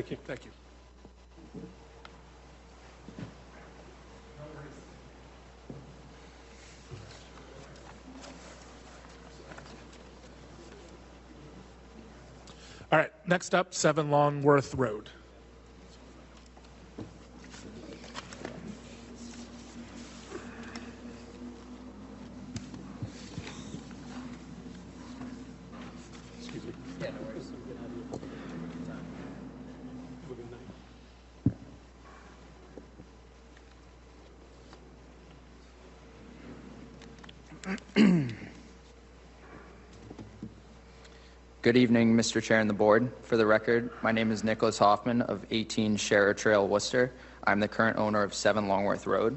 Thank you. Thank you. All right, next up, 7 Longworth Road. Excuse me. Yeah, no worries. Good evening, Mr. Chair and the board. For the record, my name is Nicholas Hoffman of 18 Sharer Trail, Worcester. I'm the current owner of 7 Longworth Road.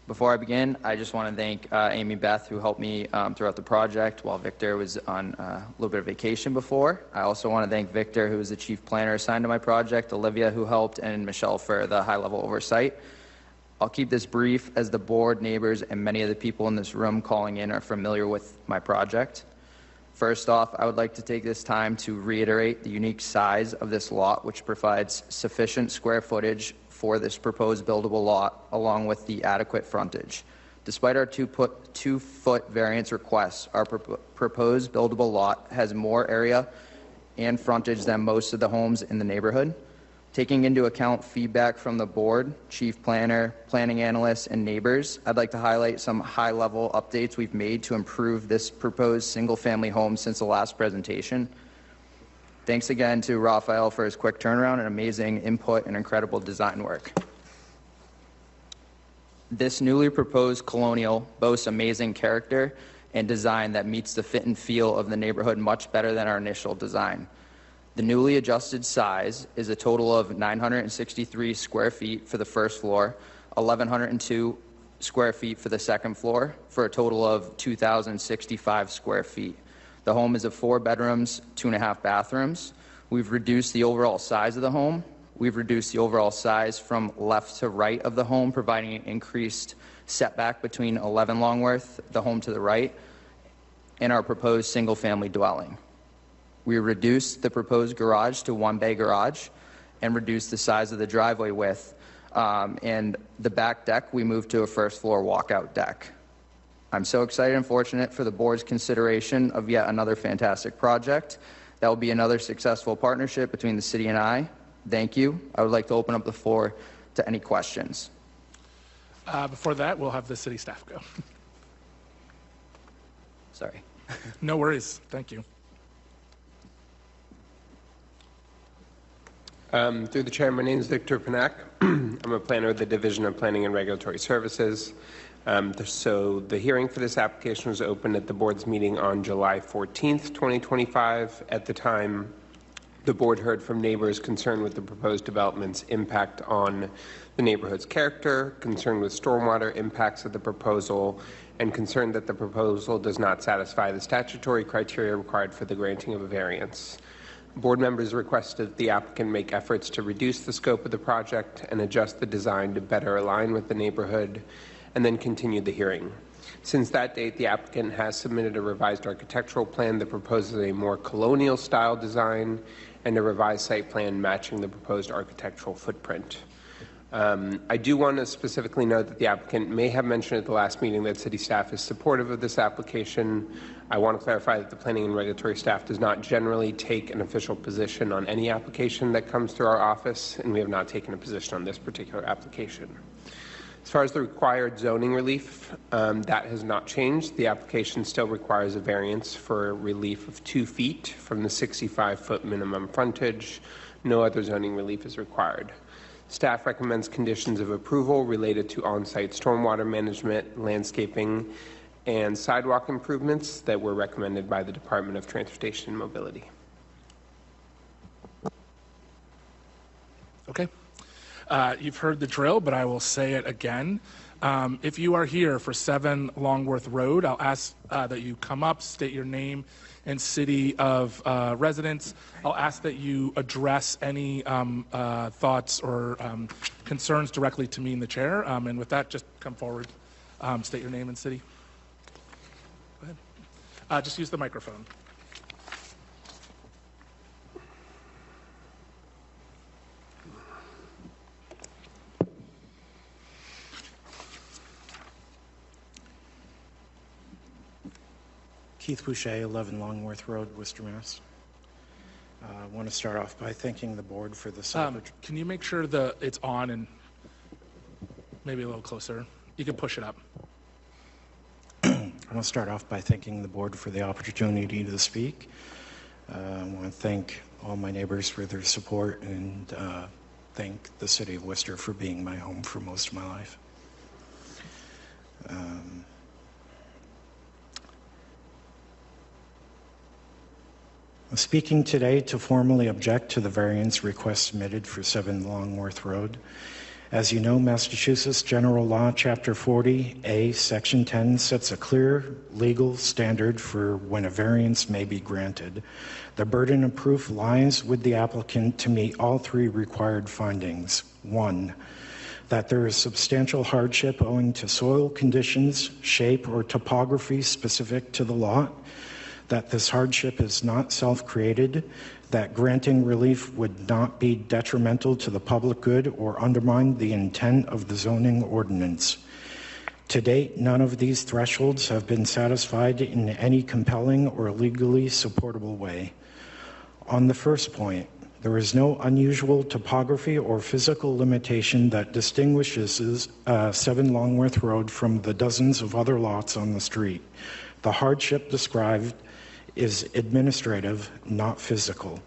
Before I begin, I just want to thank Amy Beth, who helped me throughout the project while Victor was on a little bit of vacation before. I also want to thank Victor, who was the chief planner assigned to my project, Olivia, who helped, and Michelle for the high-level oversight. I'll keep this brief, as the board, neighbors, and many of the people in this room calling in are familiar with my project. First off, I would like to take this time to reiterate the unique size of this lot, which provides sufficient square footage for this proposed buildable lot, along with the adequate frontage. Despite our 2-foot variance requests, our proposed buildable lot has more area and frontage than most of the homes in the neighborhood. Taking into account feedback from the board, chief planner, planning analysts, and neighbors, I'd like to highlight some high-level updates we've made to improve this proposed single-family home since the last presentation. Thanks again to Raphael for his quick turnaround and amazing input and incredible design work. This newly proposed colonial boasts amazing character and design that meets the fit and feel of the neighborhood much better than our initial design. The newly adjusted size is a total of 963 square feet for the first floor, 1,102 square feet for the second floor, for a total of 2,065 square feet. The home is of 4 bedrooms, 2.5 bathrooms. We've reduced the overall size of the home. We've reduced the overall size from left to right of the home, providing an increased setback between 11 Longworth, the home to the right, and our proposed single-family dwelling. We reduced the proposed garage to 1-bay garage and reduced the size of the driveway width. And the back deck, we moved to a first-floor walkout deck. I'm so excited and fortunate for the board's consideration of yet another fantastic project. That will be another successful partnership between the city and I. Thank you. I would like to open up the floor to any questions. Before that, we'll have the city staff go. Sorry. No worries. Thank you. Through the chair, my name is Victor Panak. I'm a planner of the Division of Planning and Regulatory Services. So the hearing for this application was opened at the board's meeting on July 14th, 2025. At the time, the board heard from neighbors concerned with the proposed development's impact on the neighborhood's character, concerned with stormwater impacts of the proposal, and concerned that the proposal does not satisfy the statutory criteria required for the granting of a variance. Board members requested that the applicant make efforts to reduce the scope of the project and adjust the design to better align with the neighborhood, and then continued the hearing. Since that date, the applicant has submitted a revised architectural plan that proposes a more colonial style design and a revised site plan matching the proposed architectural footprint. I do want to specifically note that the applicant may have mentioned at the last meeting that city staff is supportive of this application. I want to clarify that the planning and regulatory staff does not generally take an official position on any application that comes through our office, and we have not taken a position on this particular application. As far as the required zoning relief, that has not changed. The application still requires a variance for relief of 2 feet from the 65-foot minimum frontage. No other zoning relief is required. Staff recommends conditions of approval related to on-site stormwater management, landscaping, and sidewalk improvements that were recommended by the Department of Transportation and Mobility. Okay. You've heard the drill, but I will say it again. If you are here for 7 Longworth Road, I'll ask that you come up, state your name and city of residence. I'll ask that you address any thoughts or concerns directly to me in the chair. And with that, just come forward, state your name and city. Go ahead. Just use the microphone. Keith Boucher, 11 Longworth Road, Worcester, Mass. I want to start off by thanking the board for this opportunity. Can you make sure it's on and maybe a little closer? You can push it up. I want to start off by thanking the board for the opportunity to speak. I want to thank all my neighbors for their support and thank the city of Worcester for being my home for most of my life. I'm speaking today to formally object to the variance request submitted for 7 Longworth Road. As you know, Massachusetts General Law, Chapter 40A, Section 10 sets a clear legal standard for when a variance may be granted. The burden of proof lies with the applicant to meet all 3 required findings. 1, that there is substantial hardship owing to soil conditions, shape, or topography specific to the lot, that this hardship is not self-created, that granting relief would not be detrimental to the public good or undermine the intent of the zoning ordinance. To date, none of these thresholds have been satisfied in any compelling or legally supportable way. On the first point, there is no unusual topography or physical limitation that distinguishes 7 Longworth Road from the dozens of other lots on the street. The hardship described is administrative, not physical.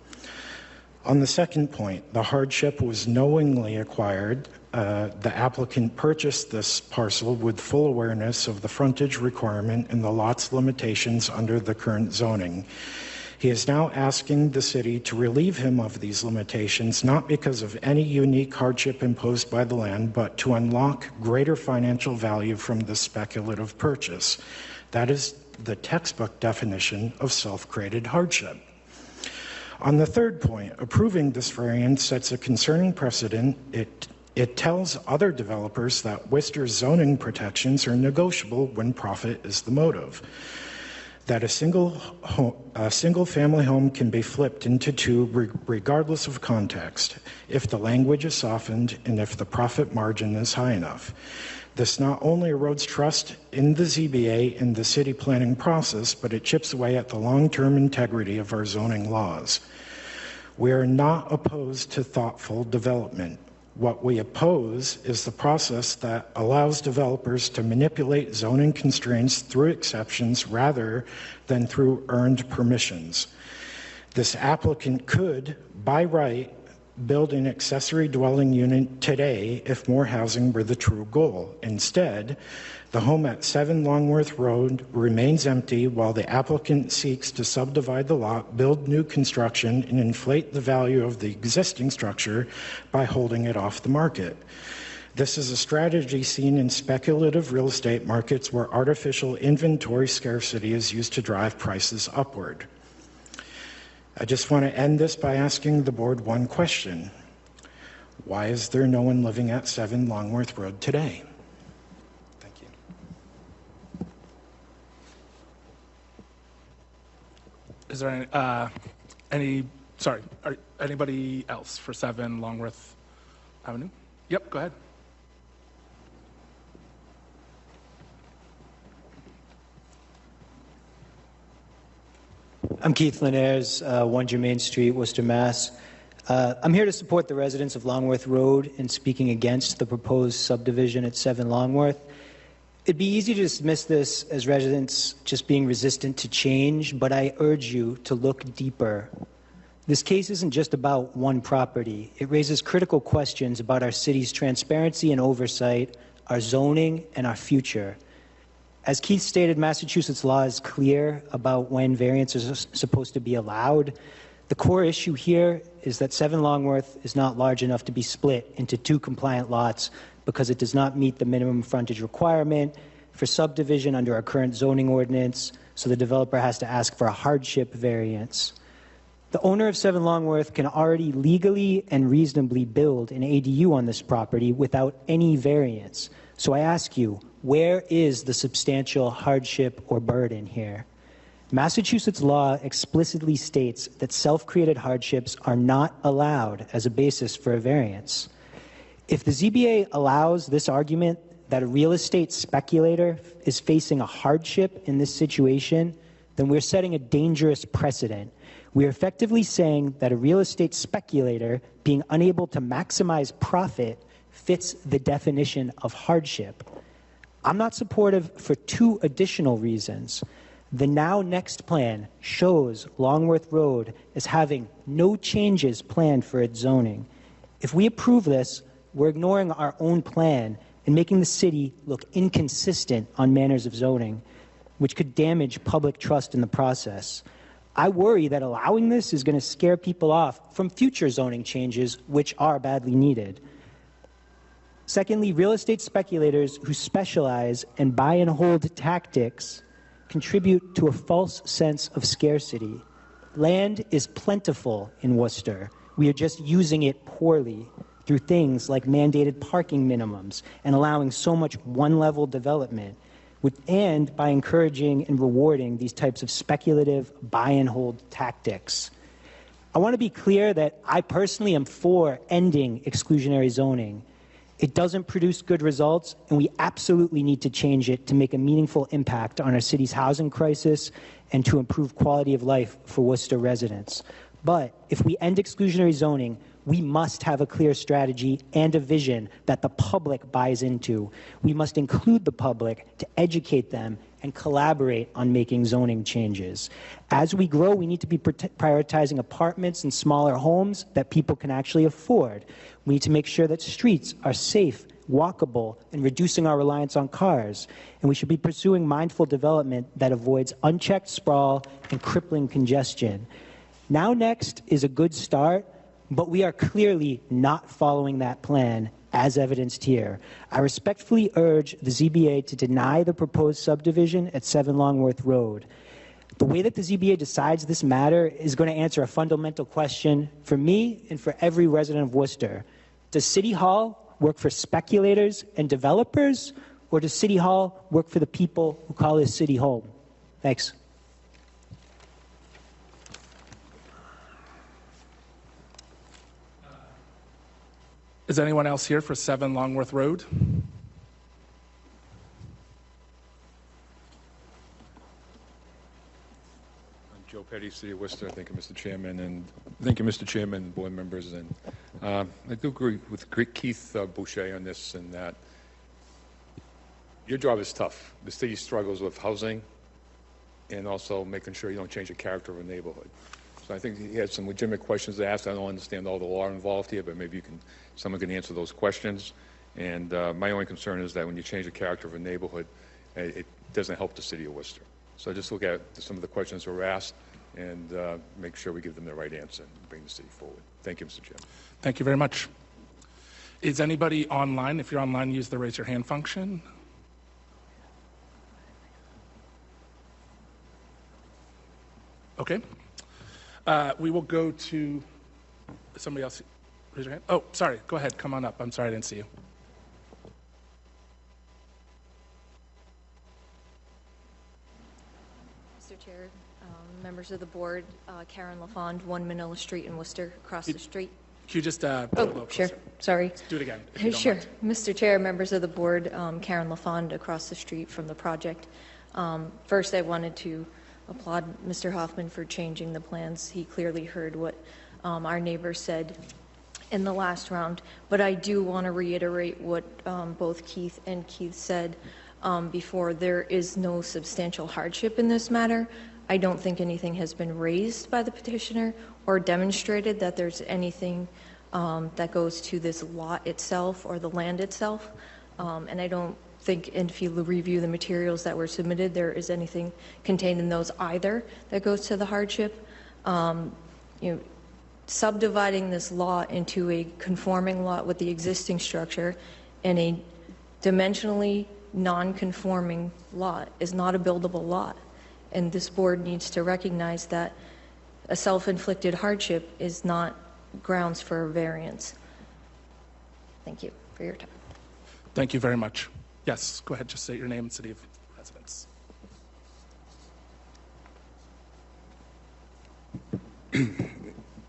On the second point, the hardship was knowingly acquired. The applicant purchased this parcel with full awareness of the frontage requirement and the lot's limitations under the current zoning. He is now asking the city to relieve him of these limitations, not because of any unique hardship imposed by the land, but to unlock greater financial value from the speculative purchase. That is the textbook definition of self-created hardship. On the third point, approving this variance sets a concerning precedent. It tells other developers that Worcester's zoning protections are negotiable when profit is the motive. That a single family home can be flipped into 2 regardless of context, if the language is softened and if the profit margin is high enough. This not only erodes trust in the ZBA and the city planning process, but it chips away at the long-term integrity of our zoning laws. We are not opposed to thoughtful development. What we oppose is the process that allows developers to manipulate zoning constraints through exceptions rather than through earned permissions. This applicant could, by right, build an accessory dwelling unit today if more housing were the true goal. Instead, the home at 7 Longworth Road remains empty while the applicant seeks to subdivide the lot, build new construction, and inflate the value of the existing structure by holding it off the market. This is a strategy seen in speculative real estate markets where artificial inventory scarcity is used to drive prices upward. I just want to end this by asking the board one question. Why is there no one living at 7 Longworth Road today? Thank you. Is there anybody else for 7 Longworth Avenue? Yep, go ahead. I'm Keith Linares, 1 Germain Street, Worcester, Mass. I'm here to support the residents of Longworth Road in speaking against the proposed subdivision at 7 Longworth. It'd be easy to dismiss this as residents just being resistant to change, but I urge you to look deeper. This case isn't just about one property. It raises critical questions about our city's transparency and oversight, our zoning, and our future. As Keith stated, Massachusetts law is clear about when variances are supposed to be allowed. The core issue here is that 7 Longworth is not large enough to be split into 2 compliant lots because it does not meet the minimum frontage requirement for subdivision under our current zoning ordinance, so the developer has to ask for a hardship variance. The owner of 7 Longworth can already legally and reasonably build an ADU on this property without any variance. So I ask you, where is the substantial hardship or burden here? Massachusetts law explicitly states that self-created hardships are not allowed as a basis for a variance. If the ZBA allows this argument that a real estate speculator is facing a hardship in this situation, then we're setting a dangerous precedent. We are effectively saying that a real estate speculator being unable to maximize profit fits the definition of hardship. I'm not supportive for two additional reasons. The Now Next plan shows Longworth Road as having no changes planned for its zoning. If we approve this, we're ignoring our own plan and making the city look inconsistent on manners of zoning, which could damage public trust in the process. I worry that allowing this is going to scare people off from future zoning changes, which are badly needed. Secondly, real estate speculators who specialize in buy and hold tactics contribute to a false sense of scarcity. Land is plentiful in Worcester. We are just using it poorly through things like mandated parking minimums and allowing so much one-level development, and by encouraging and rewarding these types of speculative buy and hold tactics. I want to be clear that I personally am for ending exclusionary zoning. It doesn't produce good results, and we absolutely need to change it to make a meaningful impact on our city's housing crisis and to improve quality of life for Worcester residents. But if we end exclusionary zoning, we must have a clear strategy and a vision that the public buys into. We must include the public to educate them and collaborate on making zoning changes. As we grow, we need to be prioritizing apartments and smaller homes that people can actually afford. We need to make sure that streets are safe, walkable, and reducing our reliance on cars. And we should be pursuing mindful development that avoids unchecked sprawl and crippling congestion. Now Next is a good start, but we are clearly not following that plan, as evidenced here. I respectfully urge the ZBA to deny the proposed subdivision at 7 Longworth Road. The way that the ZBA decides this matter is going to answer a fundamental question for me and for every resident of Worcester. Does City Hall work for speculators and developers, or does City Hall work for the people who call this city home? Thanks. Is anyone else here for 7 Longworth Road? I'm Joe Petty, City of Worcester. Thank you, Mr. Chairman, and thank you, Mr. Chairman, board members. And I do agree with Keith Boucher on this, and that your job is tough. The city struggles with housing and also making sure you don't change the character of a neighborhood. So I think he had some legitimate questions to ask. I don't understand all the law involved here, but maybe someone can answer those questions. And my only concern is that when you change the character of a neighborhood, it doesn't help the city of Worcester. So just look at some of the questions that were asked and make sure we give them the right answer and bring the city forward. Thank you, Mr. Chairman. Thank you very much. Is anybody online? If you're online, use the raise your hand function. Okay. We will go to somebody else. Raise your hand. Oh, sorry. Go ahead. Come on up. I'm sorry I didn't see you. Mr. Chair, members of the board, Karen LaFond, 1 Manila Street in Worcester, across the street. Can you just a Oh, little sure. closer? Sorry. Do it again. If you don't Sure. mind. Mr. Chair, members of the board, Karen LaFond, across the street from the project. First, I wanted to applaud Mr. Hoffman for changing the plans. He clearly heard what our neighbor said in the last round, but I do want to reiterate what both Keith and Keith said before. There is no substantial hardship in this matter. I don't think anything has been raised by the petitioner or demonstrated that there's anything that goes to this lot itself or the land itself, and I don't think, and if you review the materials that were submitted, there is anything contained in those either that goes to the hardship. Subdividing this lot into a conforming lot with the existing structure and a dimensionally non-conforming lot is not a buildable lot, and this board needs to recognize that a self-inflicted hardship is not grounds for a variance. Thank you for your time. Thank you very much. Yes, go ahead. Just state your name and city of residence.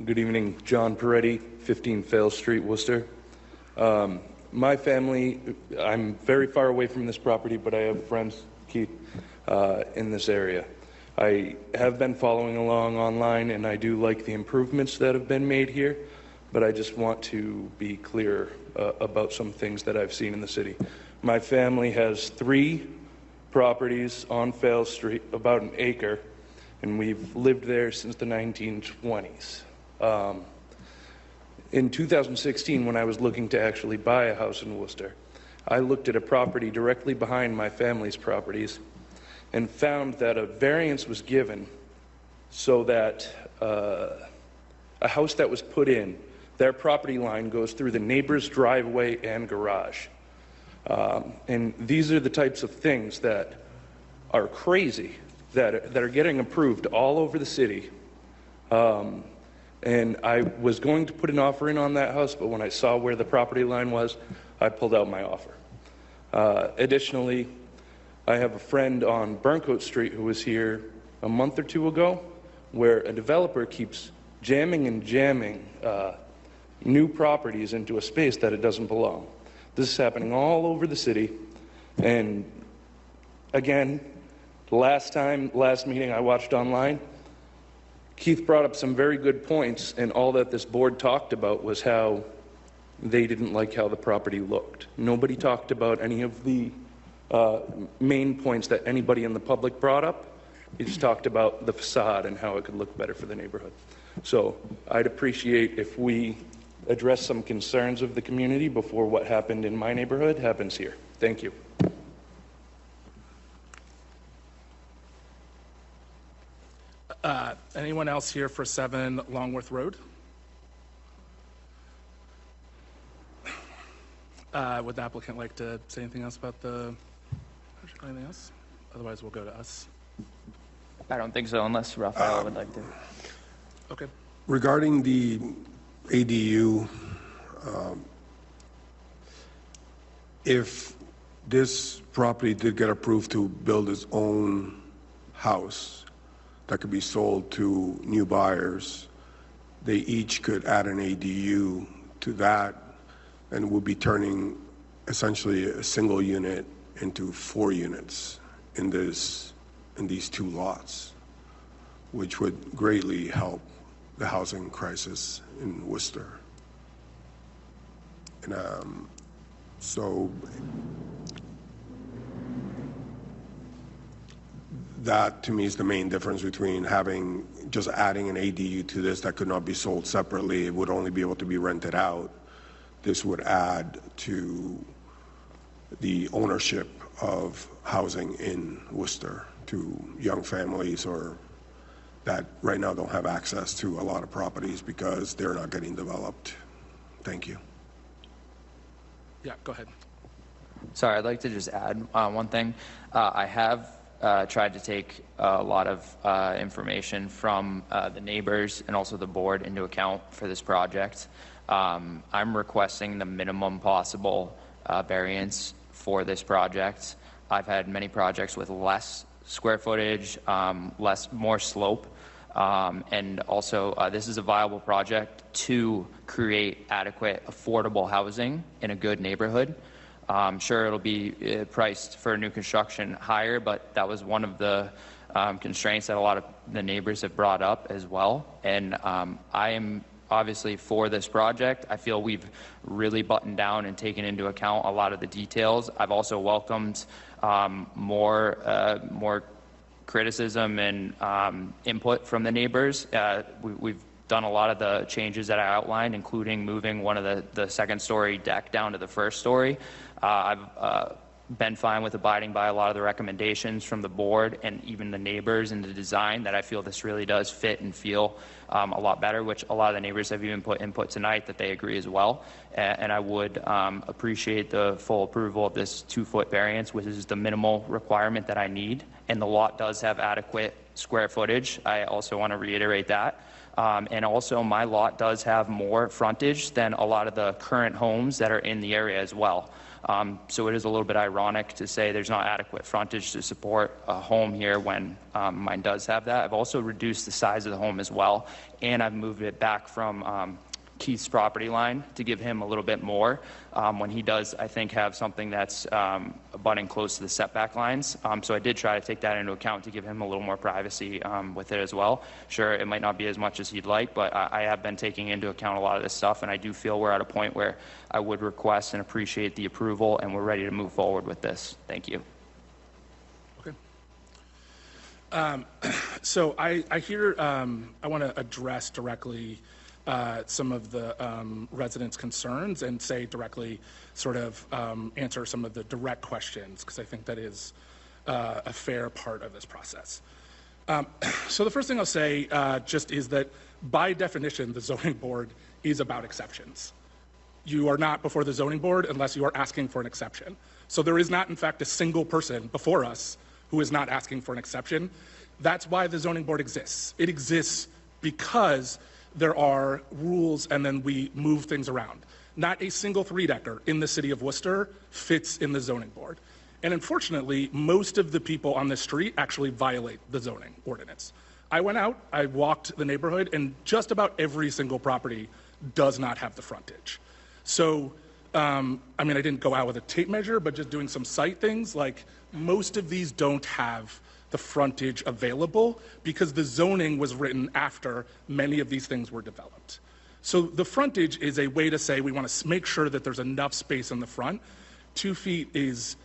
Good evening, John Peretti, 15 Fail Street, Worcester. My family, I'm very far away from this property, but I have friends, Keith, in this area. I have been following along online, and I do like the improvements that have been made here, but I just want to be clear about some things that I've seen in the city. My family has 3 properties on Fale Street, about an acre, and we've lived there since the 1920s. In 2016, when I was looking to actually buy a house in Worcester, I looked at a property directly behind my family's properties and found that a variance was given so that a house that was put in, their property line goes through the neighbor's driveway and garage. And these are the types of things that are crazy, that are getting approved all over the city. And I was going to put an offer in on that house, but when I saw where the property line was, I pulled out my offer. Additionally, I have a friend on Burncoat Street who was here a month or 2 ago, where a developer keeps jamming and jamming new properties into a space that it doesn't belong. This is happening all over the city. And again, last meeting I watched online, Keith brought up some very good points, and all that this board talked about was how they didn't like how the property looked. Nobody talked about any of the main points that anybody in the public brought up. He just talked about the facade and how it could look better for the neighborhood. So I'd appreciate if we address some concerns of the community before what happened in my neighborhood happens here. Thank you. Anyone else here for 7 Longworth Road? Would the applicant like to say anything else about the, anything else? Otherwise, we'll go to us. I don't think so, unless Rafael would like to. Okay. Regarding the ADU, if this property did get approved to build its own house that could be sold to new buyers, they each could add an ADU to that, and we'll be turning essentially a single unit into 4 units in these 2 lots, which would greatly help the housing crisis in Worcester. And so that to me is the main difference between having just adding an ADU to this that could not be sold separately. It would only be able to be rented out. This would add to the ownership of housing in Worcester to young families or that right now don't have access to a lot of properties because they're not getting developed. Thank you. Yeah, go ahead. Sorry, I'd like to just add one thing. I have tried to take a lot of information from the neighbors and also the board into account for this project. I'm requesting the minimum possible variance for this project. I've had many projects with less square footage, more slope, and also this is a viable project to create adequate, affordable housing in a good neighborhood. Sure, it'll be priced for new construction higher, but that was one of the constraints that a lot of the neighbors have brought up as well. And I am obviously for this project. I feel we've really buttoned down and taken into account a lot of the details. I've also welcomed more criticism and input from the neighbors. We've done a lot of the changes that I outlined, including moving one of the second-story deck down to the first story. I've been fine with abiding by a lot of the recommendations from the board and even the neighbors in the design that I feel this really does fit and feel a lot better, which a lot of the neighbors have even put input tonight that they agree as well. And I would appreciate the full approval of this 2-foot variance, which is the minimal requirement that I need. And the lot does have adequate square footage. I also want to reiterate that. And also my lot does have more frontage than a lot of the current homes that are in the area as well. So it is a little bit ironic to say there's not adequate frontage to support a home here when mine does have that. I've also reduced the size of the home as well, and I've moved it back from Keith's property line to give him a little bit more when he does, I think, have something that's abutting close to the setback lines. So I did try to take that into account to give him a little more privacy with it as well. Sure, it might not be as much as he'd like, but I have been taking into account a lot of this stuff, and I do feel we're at a point where I would request and appreciate the approval, and we're ready to move forward with this. Thank you. So I hear, I want to address directly some of the residents' concerns and say directly sort of answer some of the direct questions, because I think that is a fair part of this process. So the first thing I'll say just is that by definition, the zoning board is about exceptions. You are not before the zoning board unless you are asking for an exception. So there is not, in fact, a single person before us who is not asking for an exception. That's why the zoning board exists. It exists because there are rules and then we move things around. Not a single three-decker in the city of Worcester fits in the zoning board. And unfortunately, most of the people on this street actually violate the zoning ordinance. I went out, I walked the neighborhood, and just about every single property does not have the frontage. So, I mean, I didn't go out with a tape measure, but just doing some site things, like most of these don't have the frontage available because the zoning was written after many of these things were developed. So the frontage is a way to say we want to make sure that there's enough space in the front. 2 feet is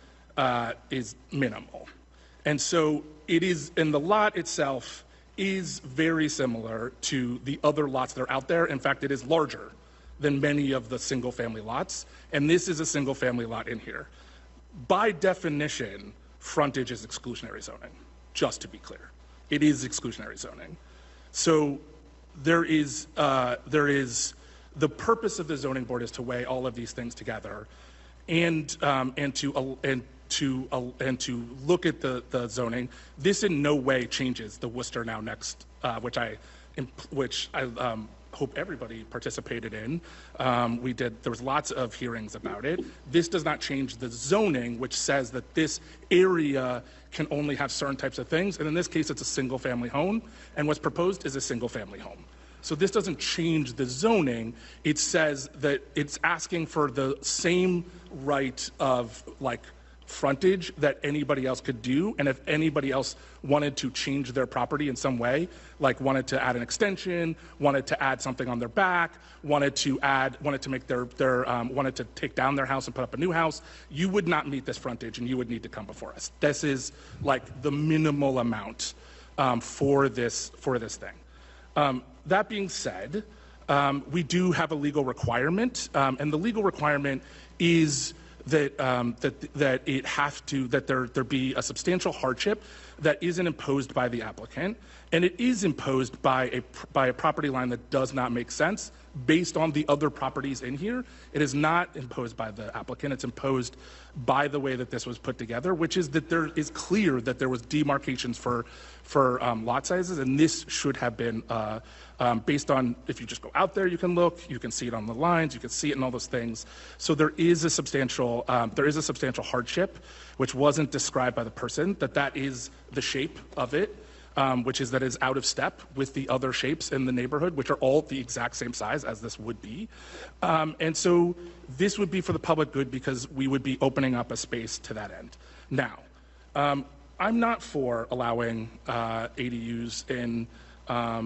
minimal. And so it is, and the lot itself is very similar to the other lots that are out there. In fact, it is larger than many of the single family lots. And this is a single family lot in here. By definition, frontage is exclusionary zoning, just to be clear. It is exclusionary zoning. So there is the purpose of the zoning board is to weigh all of these things together and to look at the zoning. This in no way changes the Worcester Now Next, which I hope everybody participated in. There was lots of hearings about it. This does not change the zoning, which says that this area can only have certain types of things. And in this case, it's a single family home. And what's proposed is a single family home. So this doesn't change the zoning. It says that it's asking for the same right of like frontage that anybody else could do. And if anybody else wanted to change their property in some way, like wanted to add an extension, wanted to add something on their back, wanted to take down their house and put up a new house, you would not meet this frontage and you would need to come before us. This is like the minimal amount for this thing. That being said, we do have a legal requirement, and the legal requirement is that there be a substantial hardship that isn't imposed by the applicant, and it is imposed by a property line that does not make sense based on the other properties in here. It is not imposed by the applicant. It's imposed by the way that this was put together, which is that there is clear that there was demarcations for lot sizes, and this should have been based on, if you just go out there, you can look, you can see it on the lines, you can see it in all those things. So there is a substantial hardship, which wasn't described by the person, that is the shape of it. Which is that it's out of step with the other shapes in the neighborhood, which are all the exact same size as this would be. And so this would be for the public good because we would be opening up a space to that end. Now, I'm not for allowing ADUs I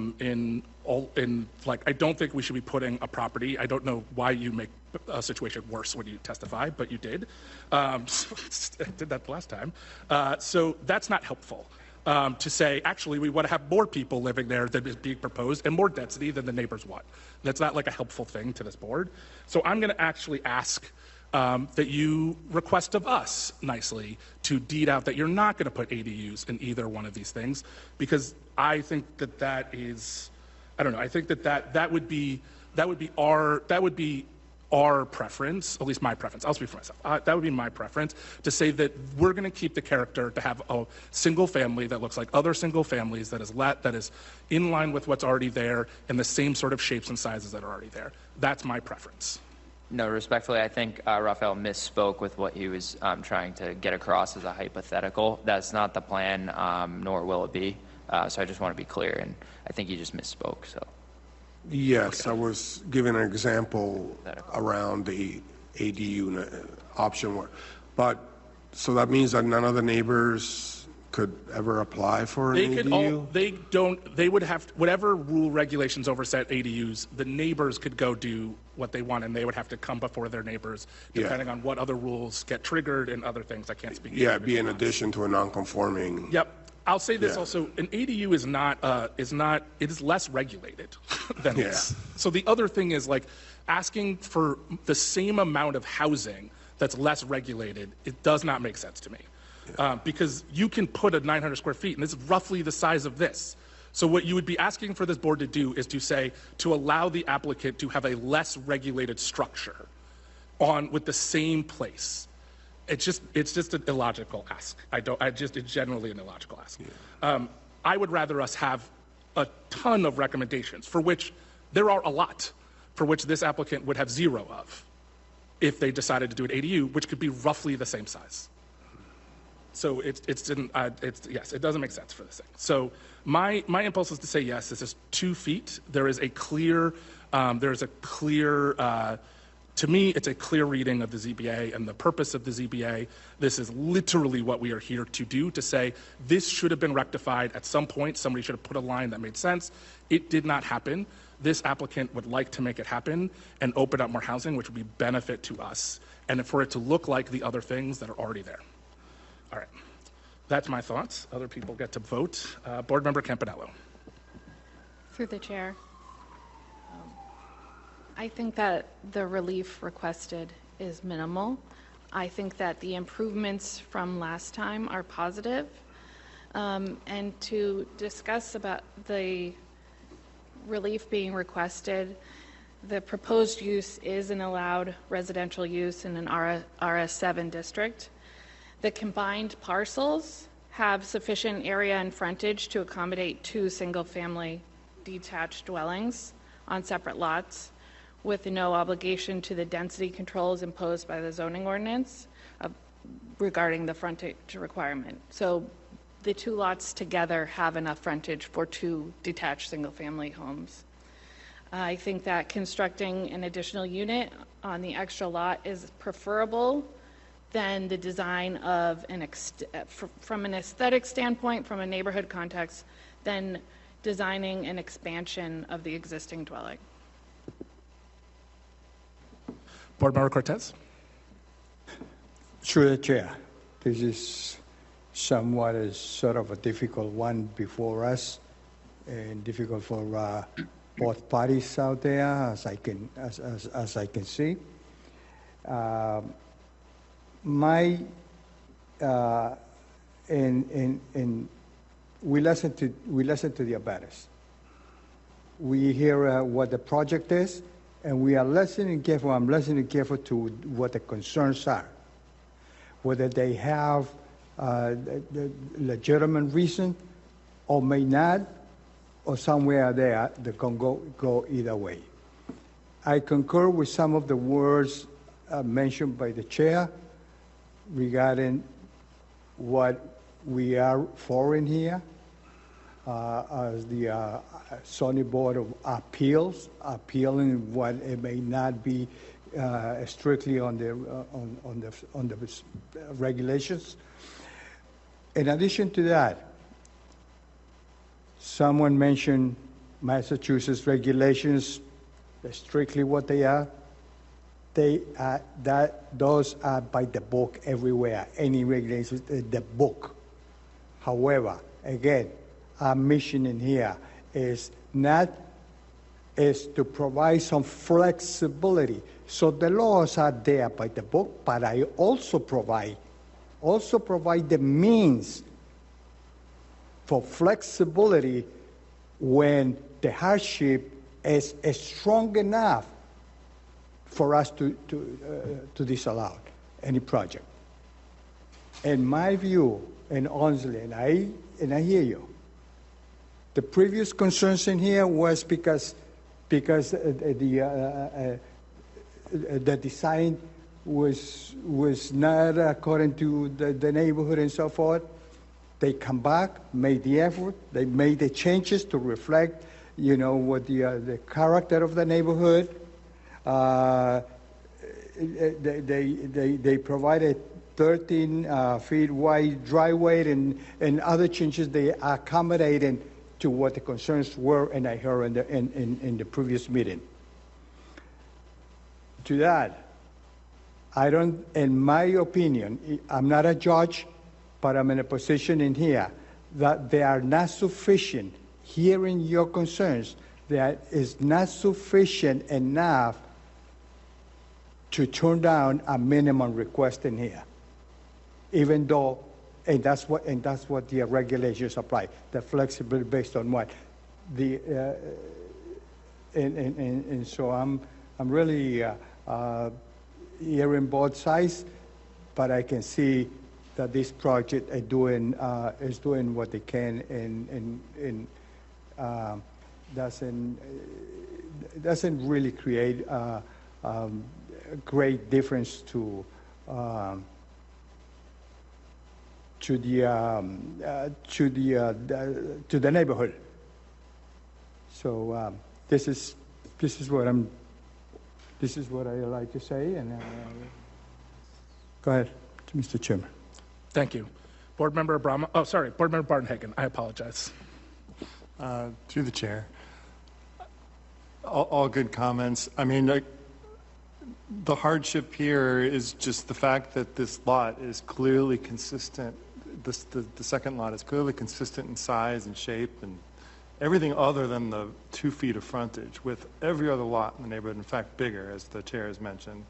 don't think we should be putting a property. I don't know why you make a situation worse when you testify, but you did. I did that the last time. So that's not helpful. To say, actually, we want to have more people living there than is being proposed and more density than the neighbors want. That's not like a helpful thing to this board. So I'm going to actually ask that you request of us nicely to deed out that you're not going to put ADUs in either one of these things, because I think that is, I don't know, I think that would be our preference, at least my preference, I'll speak for myself, that would be my preference, to say that we're going to keep the character to have a single family that looks like other single families, that is in line with what's already there and the same sort of shapes and sizes that are already there. That's my preference. No, respectfully, I think Raphael misspoke with what he was trying to get across as a hypothetical. That's not the plan, nor will it be. So I just want to be clear, and I think he just misspoke. So. Yes, I was giving an example around the ADU option, but so that means that none of the neighbors could ever apply for an ADU? They would have, whatever rule regulations overset ADUs, the neighbors could go do what they want, and they would have to come before their neighbors, depending on what other rules get triggered and other things. I can't speak to. Yeah, it'd be in addition to a non-conforming. Yep. I'll say this also, an ADU it is less regulated than this. So the other thing is like asking for the same amount of housing that's less regulated, it does not make sense to me. Because you can put a 900 square feet and it's roughly the size of this. So what you would be asking for this board to do is to allow the applicant to have a less regulated structure with the same place. It's just an illogical ask. It's generally an illogical ask. I would rather us have a ton of recommendations, for which there are a lot, for which this applicant would have zero of, if they decided to do an ADU, which could be roughly the same size. So yes, it doesn't make sense for this thing. So my impulse is to say yes. This is 2 feet. There is a clear, to me, it's a clear reading of the ZBA and the purpose of the ZBA. This is literally what we are here to do, to say this should have been rectified at some point. Somebody should have put a line that made sense. It did not happen. This applicant would like to make it happen and open up more housing, which would be benefit to us, and for it to look like the other things that are already there. All right. That's my thoughts. Other people get to vote. Board Member Campanello. Through the chair. I think that the relief requested is minimal. I think that the improvements from last time are positive. And to discuss about the relief being requested, the proposed use is an allowed residential use in an RS7 district. The combined parcels have sufficient area and frontage to accommodate 2 single-family detached dwellings on separate lots, with no obligation to the density controls imposed by the zoning ordinance regarding the frontage requirement. So the 2 lots together have enough frontage for 2 detached single-family homes. I think that constructing an additional unit on the extra lot is preferable than the design of from an aesthetic standpoint, from a neighborhood context, than designing an expansion of the existing dwelling. Board Member Cortez. Through the chair, this is somewhat sort of a difficult one before us, and difficult for both parties out there, as I can see. We listen to the abutters. We hear what the project is, and we are listening careful. I'm listening careful to what the concerns are, whether they have the legitimate reason or may not, or somewhere there that can go either way. I concur with some of the words mentioned by the chair regarding what we are for in here as the zoning board of appeals, appealing what it may not be strictly on the regulations. In addition to that, someone mentioned Massachusetts regulations, strictly what they are. Those are by the book everywhere. Any regulations, the book. However, again, our mission in here is to provide some flexibility. So the laws are there by the book, but I also provide the means for flexibility when the hardship is strong enough for us to disallow any project. In my view, and honestly, and I hear you, the previous concerns in here was because the design was not according to the neighborhood and so forth. They come back, made the effort, they made the changes to reflect, what the character of the neighborhood. They provided 13 feet wide driveway and other changes they accommodated to what the concerns were, and I heard in the previous meeting. To that, in my opinion, I'm not a judge, but I'm in a position in here that they are not sufficient. Hearing your concerns, that is not sufficient enough to turn down a minimum request in here, even though, and that's what the regulations apply. The flexibility based on what and so I'm really hearing both sides, but I can see that this project is doing what they can and doesn't really create a great difference to the neighborhood. So this is what I like to say, and go ahead, Mr. Chairman. Thank you. Board Member Board Member Barnhagen, I apologize. Through the chair. All good comments. I mean, the hardship here is just the fact that this lot is clearly consistent. The second lot is clearly consistent in size and shape and everything other than the 2 feet of frontage with every other lot in the neighborhood, in fact, bigger, as the chair has mentioned.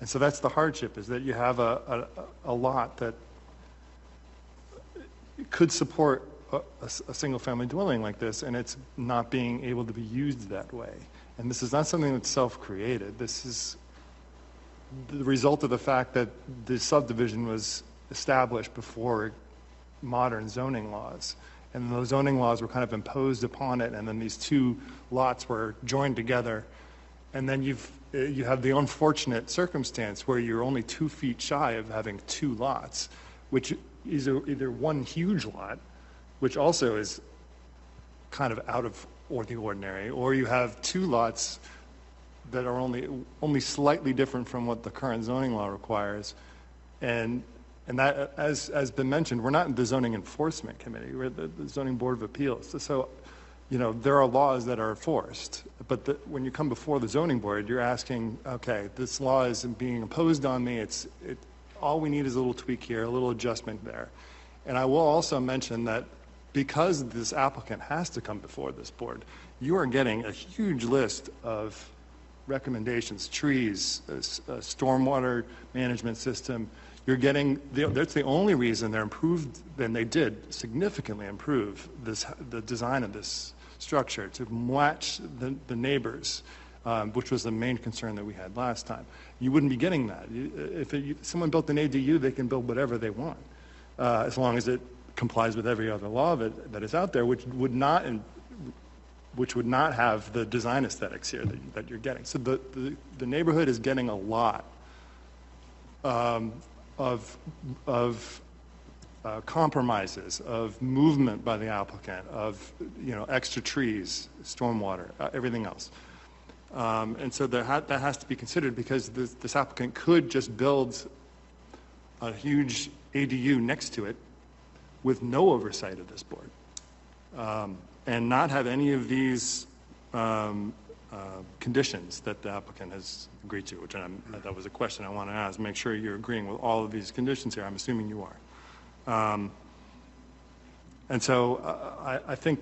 And so that's the hardship, is that you have a lot that could support a single-family dwelling like this, and it's not being able to be used that way. And this is not something that's self-created. This is the result of the fact that the subdivision was established before modern zoning laws. And those zoning laws were kind of imposed upon it, and then these 2 lots were joined together. And then you have the unfortunate circumstance where you're only 2 feet shy of having 2 lots, which is either one huge lot, which also is kind of out of the ordinary, or you have 2 lots that are only slightly different from what the current zoning law requires. And that, as has been mentioned, we're not in the zoning enforcement committee, we're the zoning board of appeals. So, there are laws that are enforced, but when you come before the zoning board, you're asking, okay, this law is being imposed on me. All we need is a little tweak here, a little adjustment there. And I will also mention that because this applicant has to come before this board, you are getting a huge list of recommendations, trees, stormwater management system. You're getting, that's the only reason they're improved, and they did significantly improve the design of this structure to match the neighbors, which was the main concern that we had last time. You wouldn't be getting that. If someone built an ADU, they can build whatever they want, as long as it complies with every other law that is out there, which would not have the design aesthetics here that you're getting. So the neighborhood is getting a lot of compromises, of movement by the applicant, of extra trees, stormwater, everything else. And so that has to be considered, because this applicant could just build a huge ADU next to it with no oversight of this board, and not have any of these conditions that the applicant has agreed to, which that was a question I want to ask. Make sure you're agreeing with all of these conditions here. I'm assuming you are. And so I think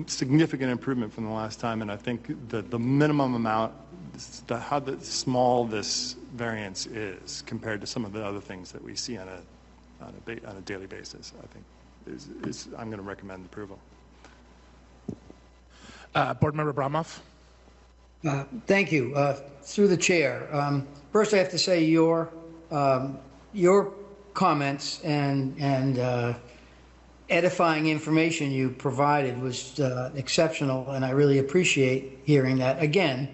significant improvement from the last time, and I think that the minimum amount, how small this variance is compared to some of the other things that we see on a daily basis, I think I'm going to recommend approval. Board Member Bromoff. Thank you. Through the chair. First, I have to say your comments and edifying information you provided was exceptional, and I really appreciate hearing that. Again,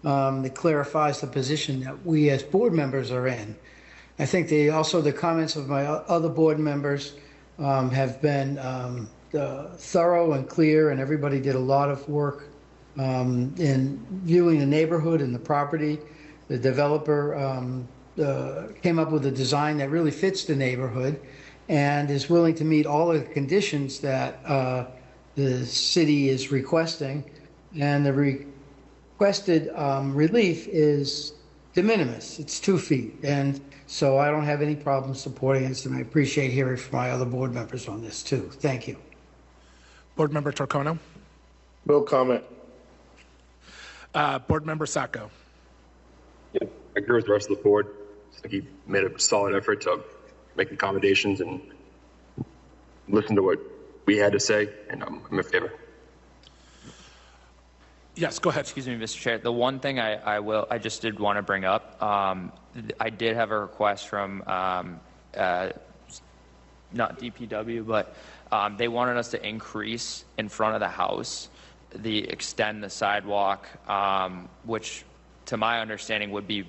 it clarifies the position that we as board members are in. I think also the comments of my other board members have been thorough and clear, and everybody did a lot of work in viewing the neighborhood and the property. The developer came up with a design that really fits the neighborhood and is willing to meet all of the conditions that the city is requesting. And the requested relief is de minimis. It's 2 feet. And so I don't have any problem supporting this, and I appreciate hearing from my other board members on this too. Thank you. Board Member Turcono. No comment. Board Member Sacco. Yeah, I agree with the rest of the board. I think he made a solid effort to make accommodations and listen to what we had to say, and I'm in favor. Yes, go ahead. Excuse me, Mr. Chair. The one thing I just did want to bring up, I did have a request from, not DPW, but they wanted us to increase in front of the house, extend the sidewalk, which to my understanding would be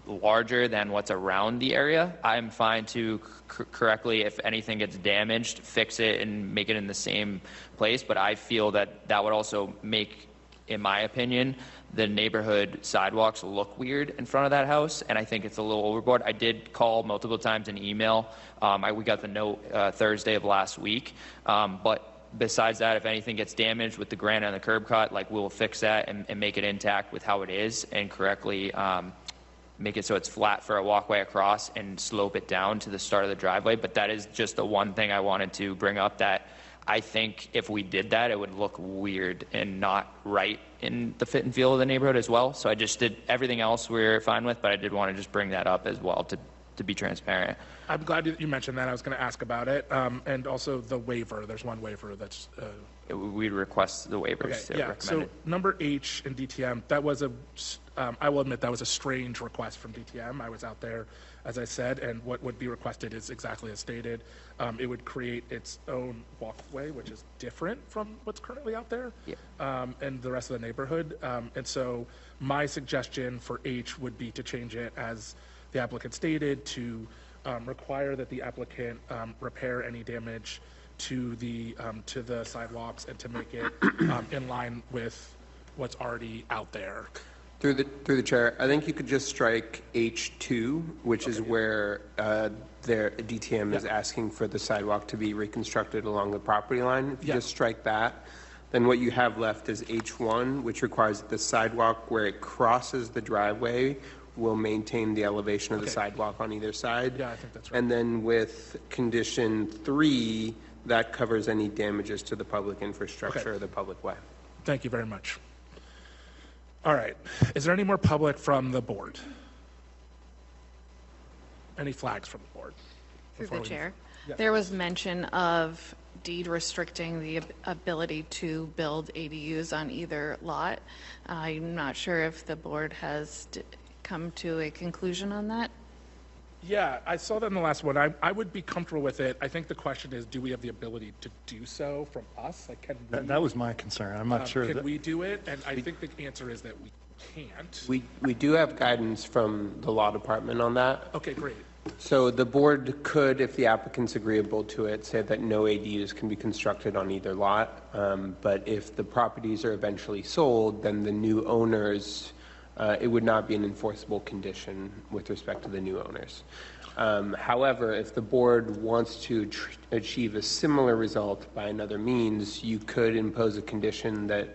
larger than what's around the area. I'm fine to correctly, if anything gets damaged, fix it and make it in the same place, but I feel that that would also make, in my opinion, the neighborhood sidewalks look weird in front of that house, and I think it's a little overboard. I did call multiple times and email. We got the note Thursday of last week, but besides that, if anything gets damaged with the granite and the curb cut, like, we'll fix that and make it intact with how it is, and correctly make it so it's flat for a walkway across and slope it down to the start of the driveway. But that is just the one thing I wanted to bring up, that I think if we did that, it would look weird and not right in the fit and feel of the neighborhood as well. So I just did everything else we're fine with, but I did want to just bring that up as well to be transparent. I'm glad you mentioned that. I was going to ask about it. And also the waiver. There's one waiver that's... We'd request the waivers to recommend so it. number H in DTM, that was I will admit that was a strange request from DTM. I was out there, as I said, and what would be requested is exactly as stated. It would create its own walkway, which is different from what's currently out there, and the rest of the neighborhood. And so my suggestion for H would be to change it, as the applicant stated, to require that the applicant repair any damage to the sidewalks and to make it in line with what's already out there. Through the chair, I think you could just strike H2, which is where their DTM is asking for the sidewalk to be reconstructed along the property line. If you just strike that, then what you have left is H1, which requires that the sidewalk where it crosses the driveway will maintain the elevation of the sidewalk on either side. Yeah, I think that's right. And then with condition 3, that covers any damages to the public infrastructure or the public way. Thank you very much. All right. Is there any more public from the board? Any flags from the board? Through the chair. There was mention of deed restricting the ability to build ADUs on either lot. I'm not sure if the board has come to a conclusion on that. Yeah, I saw that in the last one. I would be comfortable with it. I think the question is, do we have the ability to do so from us? Like, can we, that was my concern. I'm not sure. Can we do it? And I think the answer is that we can't. We do have guidance from the law department on that. Okay, great. So the board could, if the applicant's agreeable to it, say that no ADUs can be constructed on either lot. But if the properties are eventually sold, then the new owners, it would not be an enforceable condition with respect to the new owners. However, if the board wants to achieve a similar result by another means, you could impose a condition that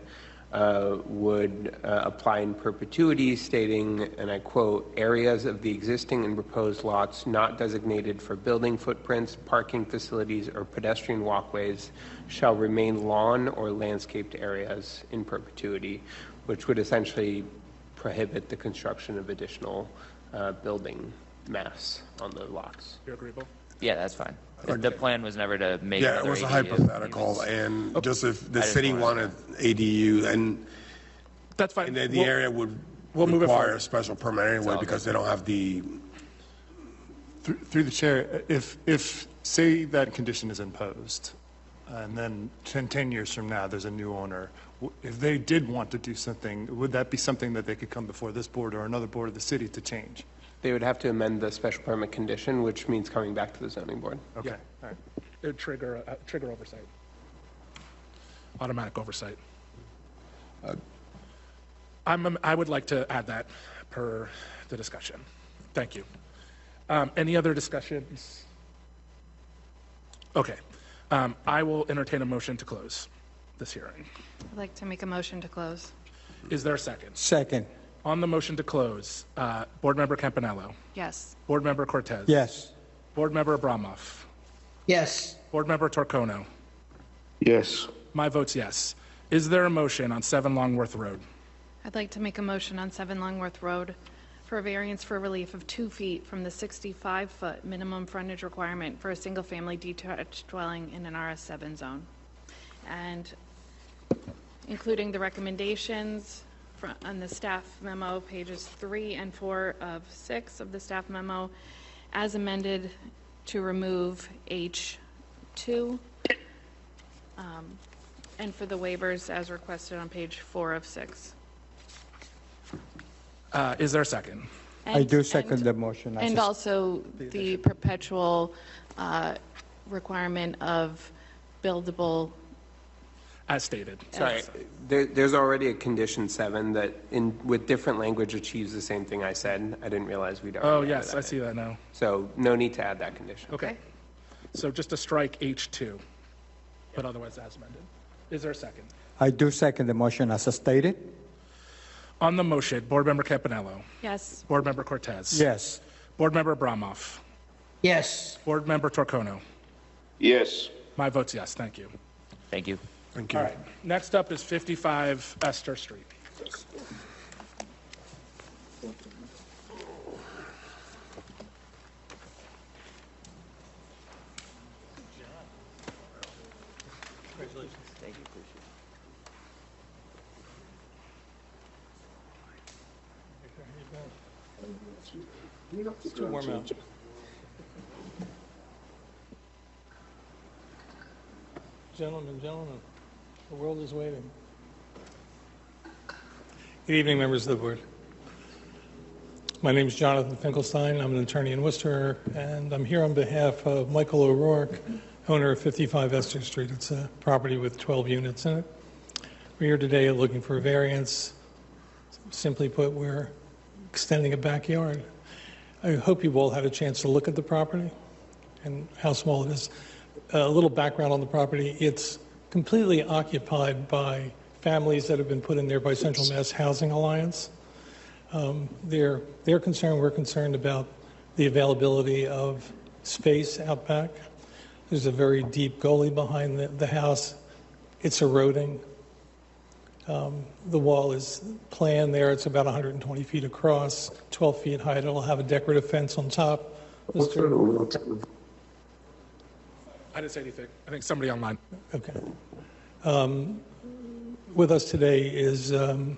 would apply in perpetuity, stating, and I quote, areas of the existing and proposed lots not designated for building footprints, parking facilities, or pedestrian walkways shall remain lawn or landscaped areas in perpetuity, which would essentially prohibit the construction of additional building mass on the lots. You're agreeable? Yeah, that's fine. The plan was never to make Yeah, it another was a ADU. hypothetical, and just if the city wanted ADU, and that's fine. And then the area would require a special permit anyway because they don't have the. Through the chair, if say that condition is imposed, and then 10 years from now there's a new owner, if they did want to do something, would that be something that they could come before this board or another board of the city to change? They would have to amend the special permit condition, which means coming back to the zoning board. Okay, Yeah. all right. It would trigger oversight. automatic oversight. I would like to add that per the discussion. Thank you. Any other discussions? Okay. I will entertain a motion to close this hearing. I'd like to make a motion to close. Is there a second? Second. On the motion to close, Board Member Campanello. Yes. Board Member Cortez. Yes. Board Member Abramoff. Yes. Board Member Torcono. Yes. My vote's yes. Is there a motion on 7 Longworth Road? I'd like to make a motion on 7 Longworth Road for a variance for relief of 2 feet from the 65-foot minimum frontage requirement for a single-family detached dwelling in an RS7 zone. And including the recommendations on the staff memo, pages 3 and 4 of 6 of the staff memo, as amended to remove H2, and for the waivers as requested on page 4 of 6. Is there a second? I do second the motion. And also the perpetual requirement of buildable. As stated. Sorry, there's already a condition 7 that with different language achieves the same thing I said. I didn't realize we'd already. Oh, added yes, that I see that now. So no need to add that condition. Okay. So just to strike H2, but otherwise as amended. Is there a second? I do second the motion as stated. On the motion, Board Member Campanello. Yes. Board Member Cortez. Yes. Board Member Abramoff. Yes. Board Member Torcono. Yes. My vote's yes. Thank you. Thank you. Thank you. All right. Next up is 55 Esther Street. Thank you. Appreciate It's too warm out. Gentlemen, the world is waiting. Good evening, members of the board. My name is Jonathan Finkelstein. I'm an attorney in Worcester, and I'm here on behalf of Michael O'Rourke, owner of 55 Esther Street. It's a property with 12 units in it. We're here today looking for a variance. Simply put, we're extending a backyard. I hope you've all had a chance to look at the property and how small it is. A little background on the property. It's completely occupied by families that have been put in there by Central Mass Housing Alliance. They're concerned, we're concerned about the availability of space out back. There's a very deep gully behind the house. It's eroding. The wall is planned there. It's about 120 feet across, 12 feet high. It'll have a decorative fence on top. I didn't say anything. I think somebody online. Okay. With us today is Mr.